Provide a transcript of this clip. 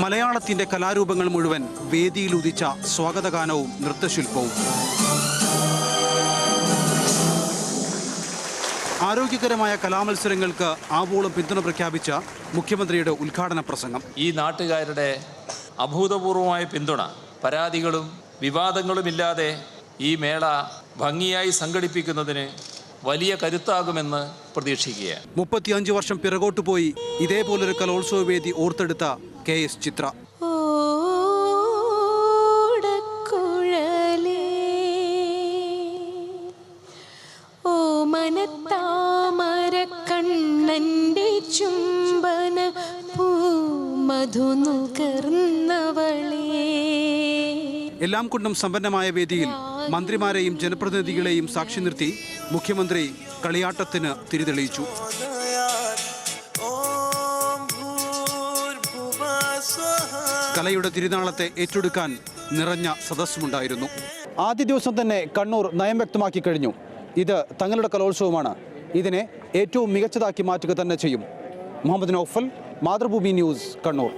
മലയാളത്തിന്റെ കലാരൂപങ്ങൾ മുഴുവൻ വേദിയിൽ ഉദിച്ച സ്വാഗതഗാനവും നൃത്തശില്പവും. ആരോഗ്യകരമായ കലാമത്സരങ്ങൾക്ക് ആവോളം പിന്തുണ പ്രഖ്യാപിച്ച മുഖ്യമന്ത്രിയുടെ ഉദ്ഘാടന പ്രസംഗം. ഈ നാട്ടുകാരുടെ അഭൂതപൂർവമായ പിന്തുണ, പരാതികളും വിവാദങ്ങളുമില്ലാതെ ഈ മേള ഭംഗിയായി സംഘടിപ്പിക്കുന്നതിന് വലിയ കരുത്താകുമെന്ന് പ്രതീക്ഷിക്കുകയാണ്. 35 വർഷം പിറകോട്ട് പോയി ഇതേപോലൊരു കലോത്സവ വേദി ഓർത്തെടുത്ത KS ചിത്ര. എല്ലാം കൊണ്ടും സമ്പന്നമായ വേദിയിൽ മന്ത്രിമാരെയും ജനപ്രതിനിധികളെയും സാക്ഷി നിർത്തി മുഖ്യമന്ത്രി കളിയാട്ടത്തിന് തിരിതെളിയിച്ചു. കലയുടെ തിരുനാളത്തെ ഏറ്റെടുക്കാൻ നിറഞ്ഞ സദസ്സുമുണ്ടായിരുന്നു. ആദ്യ ദിവസം തന്നെ കണ്ണൂർ നയം വ്യക്തമാക്കി കഴിഞ്ഞു. ഇത് തങ്ങളുടെ കലോത്സവമാണ്, ഇതിനെ ഏറ്റവും മികച്ചതാക്കി മാറ്റുക തന്നെ ചെയ്യും. മുഹമ്മദ് നൗഫൽ, മാതൃഭൂമി ന്യൂസ്, കണ്ണൂർ.